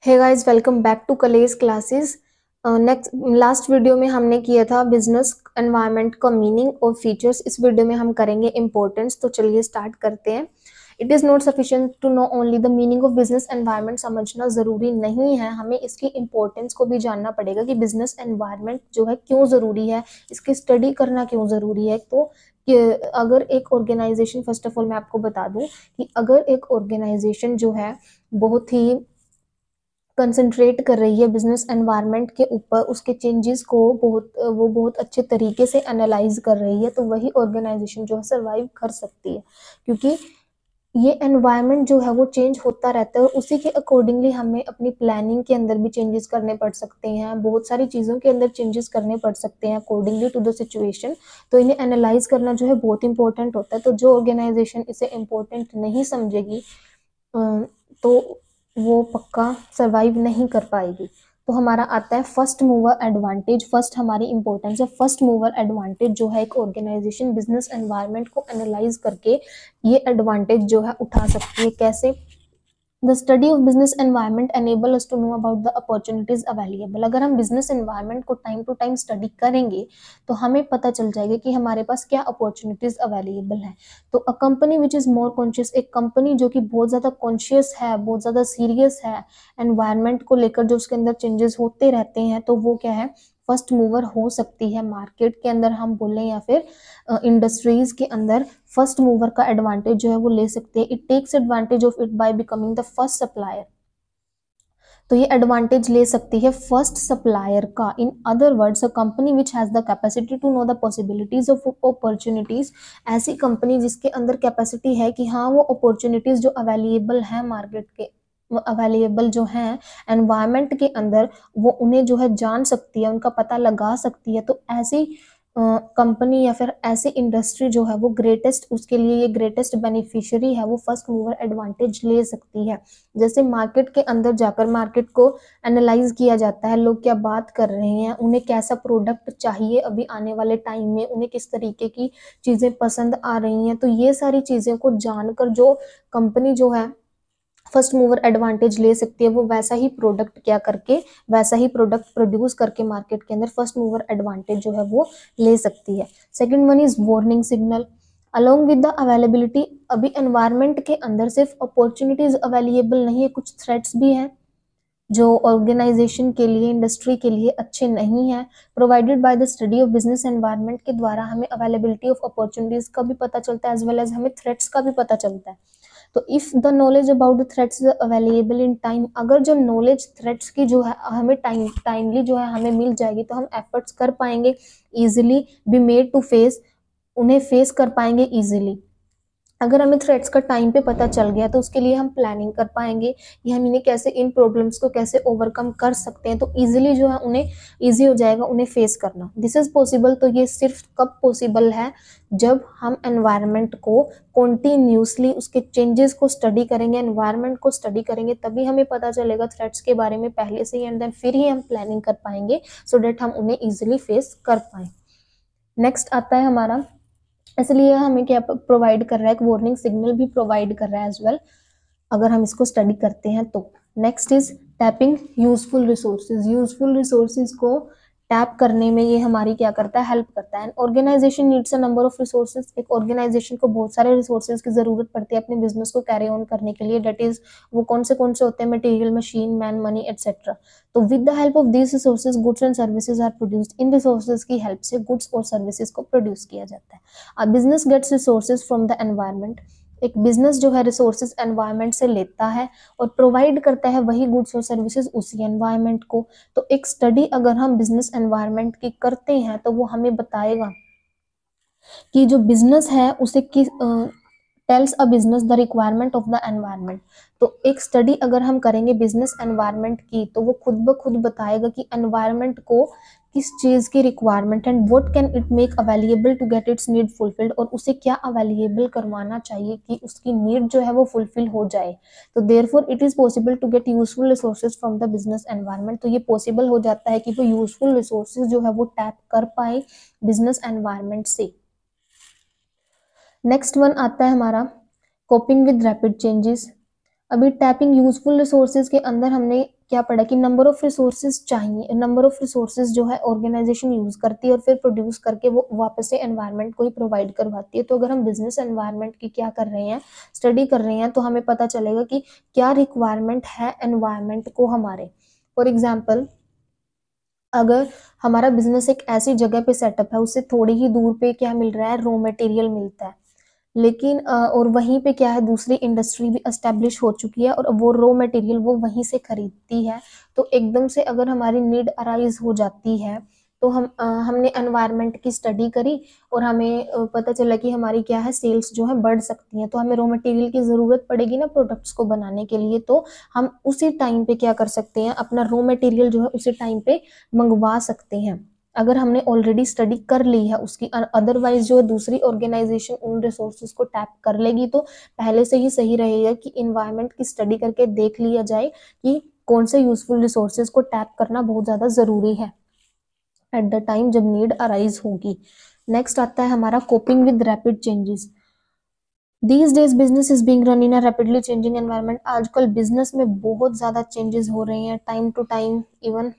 Hey guys, welcome back to college classes. Next last video में हमने किया था बिजनेस एनवायरनमेंट का मीनिंग और फीचर्स। इस वीडियो में हम करेंगे इंपॉर्टेंस। तो चलिए स्टार्ट करते हैं। It is not sufficient to know only the meaning of business environment. समझना ज़रूरी नहीं है, हमें इसकी इंपॉर्टेंस को भी जानना पड़ेगा कि बिजनेस एनवायरनमेंट जो है क्यों ज़रूरी है, इसकी स्टडी करना क्यों ज़रूरी है। तो अगर एक ऑर्गेनाइजेशन, फर्स्ट ऑफ ऑल मैं आपको बता दूं कि अगर एक ऑर्गेनाइजेशन जो है बहुत ही कंसंट्रेट कर रही है बिजनेस एनवायरनमेंट के ऊपर, उसके चेंजेस को बहुत अच्छे तरीके से एनालाइज कर रही है, तो वही ऑर्गेनाइजेशन जो है सर्वाइव कर सकती है। क्योंकि ये एनवायरनमेंट जो है वो चेंज होता रहता है और उसी के अकॉर्डिंगली हमें अपनी प्लानिंग के अंदर भी चेंजेस करने पड़ सकते हैं, बहुत सारी चीज़ों के अंदर चेंजेस करने पड़ सकते हैं अकॉर्डिंगली टू द सिचुएशन। तो इन्हें एनालाइज करना जो है बहुत इंपॉर्टेंट होता है। तो जो ऑर्गेनाइजेशन इसे इम्पोर्टेंट नहीं समझेगी तो वो पक्का सरवाइव नहीं कर पाएगी। तो हमारा आता है फर्स्ट मूवर एडवांटेज। फर्स्ट हमारी इंपॉर्टेंस है फर्स्ट मूवर एडवांटेज, जो है एक ऑर्गेनाइजेशन बिजनेस एनवायरनमेंट को एनालाइज करके ये एडवांटेज जो है उठा सकती है। कैसे? The study of business environment enable us to know about the opportunities available. अगर हम बिजनेस एनवायरनमेंट को टाइम टू टाइम स्टडी करेंगे तो हमें पता चल जाएगा कि हमारे पास क्या अपॉर्चुनिटीज अवेलेबल है। तो अ company which is more conscious, एक कंपनी जो कि बहुत ज्यादा कॉन्शियस है, बहुत ज्यादा सीरियस है एनवायरनमेंट को लेकर, जो उसके अंदर चेंजेस होते रहते हैं, तो वो क्या है, फर्स्ट मूवर हो सकती है। मार्केट के अंदर हम बोलें या फिर इंडस्ट्रीज के अंदर फर्स्ट मूवर का एडवांटेज जो है वो ले सकते हैं। It takes advantage of it by becoming the first supplier. तो ये एडवांटेज ले सकती है फर्स्ट सप्लायर का। In other words, a company which has the capacity to know the possibilities of opportunities, ऐसी कंपनी जिसके अंदर कैपेसिटी है कि हाँ वो अपॉर्चुनिटीज जो अवेलेबल है मार्केट के, अवेलेबल जो हैं एनवायरनमेंट के अंदर, वो उन्हें जो है जान सकती है, उनका पता लगा सकती है। तो ऐसी कंपनी या फिर ऐसी इंडस्ट्री जो है वो ग्रेटेस्ट, उसके लिए ये ग्रेटेस्ट बेनिफिशियरी है, वो फर्स्ट मूवर एडवांटेज ले सकती है। जैसे मार्केट के अंदर जाकर मार्केट को एनालाइज किया जाता है, लोग क्या बात कर रहे हैं, उन्हें कैसा प्रोडक्ट चाहिए अभी आने वाले टाइम में, उन्हें किस तरीके की चीज़ें पसंद आ रही हैं। तो ये सारी चीज़ें को जानकर जो कंपनी जो है फर्स्ट मूवर एडवांटेज ले सकती है, वो वैसा ही प्रोडक्ट क्या करके, वैसा ही प्रोडक्ट प्रोड्यूस करके मार्केट के अंदर फर्स्ट मूवर एडवांटेज जो है वो ले सकती है। Second one is warning signal. Along with the availability, अभी एनवायरनमेंट के अंदर सिर्फ अपॉर्चुनिटीज अवेलेबल नहीं है, कुछ थ्रेट्स भी हैं जो ऑर्गेनाइजेशन के लिए, इंडस्ट्री के लिए अच्छे नहीं है। Provided by the study of business environment के द्वारा हमें अवेलेबिलिटी ऑफ अपॉर्चुनिटीज का भी पता चलता है, एज वेल एज हमें थ्रेट्स का भी पता चलता है। तो if the knowledge about the threats available in time, अगर जो नॉलेज थ्रेट्स की जो है हमें टाइमली जो है हमें मिल जाएगी, तो हम एफर्ट्स कर पाएंगे, easily be made to face, उन्हें फेस कर पाएंगे इजिली। अगर हमें थ्रेट्स का टाइम पे पता चल गया तो उसके लिए हम प्लानिंग कर पाएंगे कि हम इन्हें कैसे, इन प्रॉब्लम्स को कैसे ओवरकम कर सकते हैं। तो इजीली जो है उन्हें इजी हो जाएगा उन्हें फेस करना। This is possible. तो ये सिर्फ कब पॉसिबल है, जब हम एनवायरनमेंट को कॉन्टिन्यूसली उसके चेंजेस को स्टडी करेंगे, एनवायरनमेंट को स्टडी करेंगे, तभी हमें पता चलेगा थ्रेट्स के बारे में पहले से ही, एंड देन फिर ही हम प्लानिंग कर पाएंगे सो डेट हम उन्हें ईजिली फेस कर पाए। नेक्स्ट आता है हमारा, इसलिए हमें क्या प्रोवाइड कर रहा है, एक वार्निंग सिग्नल भी प्रोवाइड कर रहा है एज वेल, अगर हम इसको स्टडी करते हैं तो। Next is tapping useful resources. Useful resources को टैप करने में ये हमारी क्या करता है, हेल्प करता है। Organisation needs a number of resources, एक ऑर्गेनाइजेशन को बहुत सारे रिसोर्सेज की जरूरत पड़ती है अपने बिजनेस को कैरी ऑन करने के लिए। डेट इज, वो कौन से होते हैं, material, machine, man, money etcetera. तो with the help of these resources goods and services are produced. इन रिसोर्सेज की हेल्प से गुड्स और सर्विसेज को प्रोड्यूस किया जाता है। A business gets resources from the environment, एक बिजनेस जो है रिसोर्सेज एनवायरनमेंट से लेता है और प्रोवाइड करता है वही गुड्स और सर्विसेज उसी एनवायरनमेंट को। तो एक स्टडी अगर हम बिजनेस एनवायरनमेंट की करते हैं तो वो हमें बताएगा कि जो बिजनेस है उसे किस tales a business the requirement of the environment. तो एक स्टडी अगर हम करेंगे बिजनेस एनवायरनमेंट की, तो वो खुद ब खुद बताएगा कि एनवायरनमेंट को किस चीज की रिक्वायरमेंट है, what can it make available to get its need fulfilled, और उसे क्या अवेलेबल करवाना चाहिए कि उसकी नीड जो है वो फुलफिल हो जाए। तो therefore it is possible to get useful resources from the business environment. तो ये पॉसिबल हो जाता है कि वो यूजफुल रिसोर्सेज जो है वो टैप कर पाए बिजनेस एनवायरनमेंट से। नेक्स्ट वन आता है हमारा कोपिंग विद रैपिड चेंजेस। अभी टैपिंग यूजफुल रिसोर्सेज के अंदर हमने क्या पढ़ा कि नंबर ऑफ रिसोर्सेज चाहिए, नंबर ऑफ रिसोर्सेज जो है ऑर्गेनाइजेशन यूज करती है और फिर प्रोड्यूस करके वो वापस से एनवायरनमेंट को ही प्रोवाइड करवाती है। तो अगर हम बिजनेस एनवायरनमेंट की क्या कर रहे हैं, स्टडी कर रहे हैं, तो हमें पता चलेगा कि क्या रिक्वायरमेंट है एनवायरनमेंट को हमारे। फॉर एग्जाम्पल, अगर हमारा बिजनेस एक ऐसी जगह पे सेटअप है, उससे थोड़ी ही दूर पे क्या मिल रहा है, रॉ मटेरियल मिलता है, लेकिन और वहीं पे क्या है, दूसरी इंडस्ट्री भी एस्टेब्लिश हो चुकी है और वो रॉ मटेरियल वो वहीं से खरीदती है। तो एकदम से अगर हमारी नीड अराइज हो जाती है, तो हमने एनवायरनमेंट की स्टडी करी और हमें पता चला कि हमारी क्या है, सेल्स जो है बढ़ सकती हैं, तो हमें रॉ मटेरियल की ज़रूरत पड़ेगी ना प्रोडक्ट्स को बनाने के लिए। तो हम उसी टाइम पे क्या कर सकते हैं, अपना रॉ मटेरियल जो है उसी टाइम पे मंगवा सकते हैं, अगर हमने ऑलरेडी स्टडी कर ली है उसकी। अदरवाइज जो दूसरी ऑर्गेनाइजेशन उन रिसोर्सेज को टैप कर लेगी, तो पहले से ही सही रहेगा कि इन्वायरमेंट की स्टडी करके देख लिया जाए कि कौन से यूजफुल रिसोर्सेज को टैप करना बहुत ज़्यादा ज़रूरी है एट द टाइम जब नीड अराइज होगी। नेक्स्ट आता है हमारा coping with rapid changes. These days business is being run in a rapidly changing environment. आजकल बिजनेस में बहुत ज़्यादा चेंजेस हो रहे हैं, time to time, even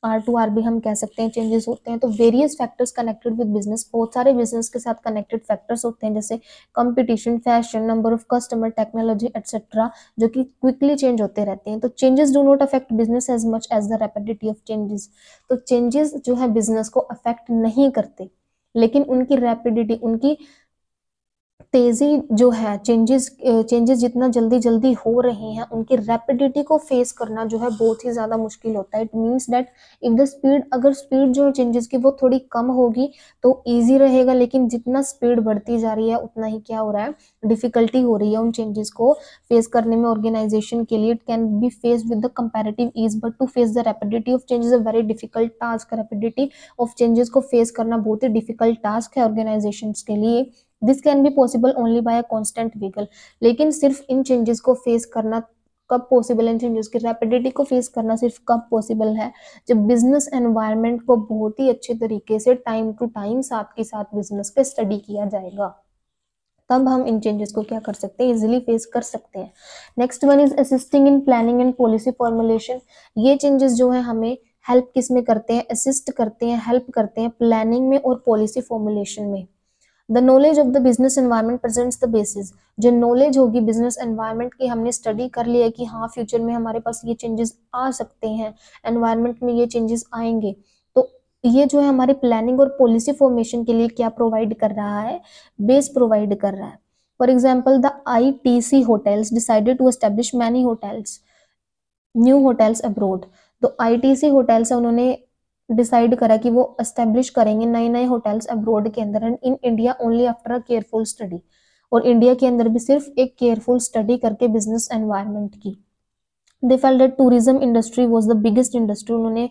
R2R भी हम कह सकते हैं, चेंजेस होते हैं। तो various factors connected with business, बहुत सारे बिजनेस के साथ कनेक्टेड फैक्टर्स होते हैं, जैसे competition, fashion, number of customer, technology etcetera, जो कि क्विकली चेंज होते रहते हैं। तो changes do not affect business as much as the rapidity of changes. तो चेंजेस जो है बिजनेस को अफेक्ट नहीं करते, लेकिन उनकी रैपिडिटी, उनकी तेजी जो है, चेंजेस जितना जल्दी जल्दी हो रहे हैं, उनकी रैपिडिटी को फेस करना जो है बहुत ही ज्यादा मुश्किल होता है। It means that if the speed, अगर स्पीड जो है चेंजेस की वो थोड़ी कम होगी तो इजी रहेगा, लेकिन जितना स्पीड बढ़ती जा रही है उतना ही क्या हो रहा है, डिफिकल्टी हो रही है उन चेंजेस को फेस करने में ऑर्गेनाइजेशन के लिए। It can be face with the comparative ease, but to face the rapidity of changes a very difficult task. Rapidity of changes को फेस करना बहुत ही डिफिकल्ट टास्क है ऑर्गेनाइजेशन के लिए। This can be possible only by a constant vehicle. लेकिन सिर्फ इन changes को फेस करना कब पॉसिबल है, इन चेंजेस की रैपिडिटी को फेस करना सिर्फ कब पॉसिबल है, जब बिजनेस एनवायरनमेंट को बहुत ही अच्छे तरीके से टाइम टू टाइम साथ के साथ बिजनेस पे स्टडी किया जाएगा, तब हम इन चेंजेस को क्या कर सकते हैं, इजिली फेस कर सकते हैं। Next one is assisting in planning and policy formulation. ये चेंजेस जो है हमें हेल्प किस में करते हैं, असिस्ट करते हैं, हेल्प करते हैं प्लानिंग में और पॉलिसी फॉर्मुलेशन में। The knowledge of the business environment presents the basis. जो नॉलेज होगी बिजनेस एनवायरनमेंट की, हमने स्टडी कर लिया है कि हाँ फ्यूचर में हमारे पास ये चेंजेस आ सकते हैं, एनवायरनमेंट में ये चेंजेस आएंगे, तो ये जो है हमारी प्लानिंग और पॉलिसी फॉर्मेशन के लिए क्या प्रोवाइड कर रहा है, बेस प्रोवाइड कर रहा है। For example, the ITC hotels decided to establish many hotels, new hotels abroad. तो ITC होटल्स है, उन्होंने डिसाइड करा कि वो एस्टेब्लिश करेंगे नए नए होटल्स अब्रोड के अंदर, and in India only after a careful study. और इंडिया के अंदर भी सिर्फ एक केयरफुल स्टडी करके बिजनेस एनवायरनमेंट की। They felt that tourism industry was the biggest industry. उन्होंने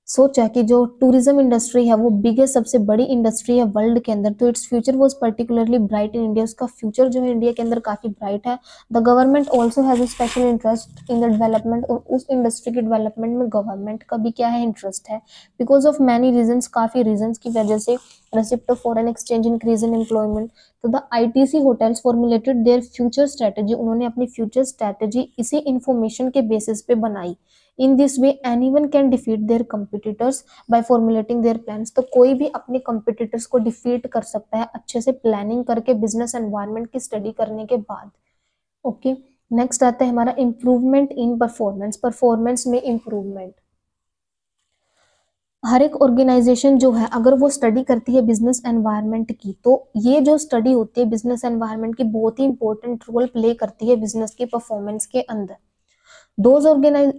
सोचा कि जो टूरिज्म इंडस्ट्री है वो बिगेस्ट, सबसे बड़ी इंडस्ट्री है वर्ल्ड के अंदर, तो its future was particularly bright in India. उसका फ्यूचर जो है इंडिया के अंदर काफी ब्राइट है। The government also has a special interest in the development, और उस इंडस्ट्री के डेवलपमेंट में गवर्नमेंट का भी क्या है, इंटरेस्ट है, बिकॉज ऑफ मैनी रीजंस, काफी रीजंस की वजह से। Receipt of foreign exchange, increase in employment. तो the ITC hotels formulated their future strategy. उन्होंने अपनी फ्यूचर स्ट्रेटेजी इसी इंफॉर्मेशन के बेसिस पे बनाई। In this way anyone can defeat their competitors by formulating their plans. तो कोई भी अपने कंपिटिटर्स को डिफीट कर सकता है अच्छे से प्लानिंग करके, बिजनेस एनवायरनमेंट की स्टडी करने के बाद। ओके, नेक्स्ट आता है हमारा इंप्रूवमेंट इन परफॉर्मेंस। परफॉर्मेंस में इंप्रूवमेंट, हर एक ऑर्गेनाइजेशन जो है अगर वो स्टडी करती है बिजनेस एनवायरनमेंट की, तो ये जो स्टडी होती है बिजनेस एनवायरनमेंट की बहुत ही इंपॉर्टेंट रोल प्ले करती है बिजनेस की परफॉर्मेंस के अंदर।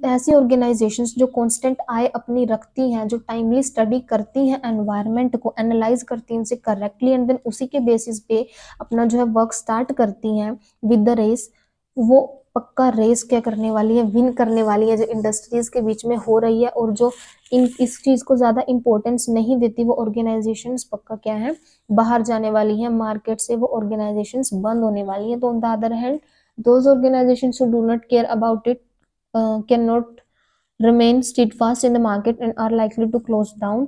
ऐसी ऑर्गेनाइजेशंस जो कांस्टेंट आय अपनी रखती हैं, जो टाइमली स्टडी करती हैं, एनवायरनमेंट को एनालाइज करती हैं उसे करेक्टली, एंड देन उसी के बेसिस पे अपना जो है वर्क स्टार्ट करती हैं विद द रेस, वो पक्का रेस क्या करने वाली है, विन करने वाली है जो इंडस्ट्रीज के बीच में हो रही है। और जो इस चीज को ज्यादा इंपॉर्टेंस नहीं देती वो ऑर्गेनाइजेशंस पक्का क्या है, बाहर जाने वाली है मार्केट से, वो ऑर्गेनाइजेशंस बंद होने वाली है। तो on the other hand, those organisations who do not care about it cannot remain steadfast in the market and are likely to close down.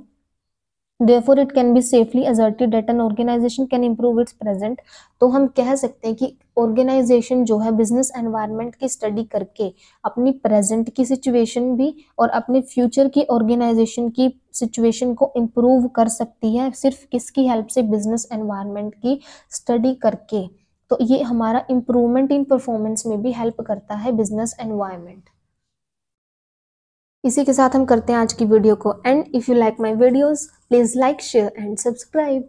Therefore it can be safely asserted that an organization can improve its present। तो हम कह सकते हैं कि organisation जो है business environment की study करके अपनी प्रेजेंट की सिचुएशन भी और अपने फ्यूचर की ऑर्गेनाइजेशन की सिचुएशन को इम्प्रूव कर सकती है, सिर्फ किसकी हेल्प से, बिजनेस एनवायरनमेंट की स्टडी करके। तो ये हमारा इम्प्रूवमेंट इन परफॉर्मेंस में भी हेल्प करता है बिजनेस एनवायरनमेंट। इसी के साथ हम करते हैं आज की वीडियो को and. If you like my videos please like, share and subscribe.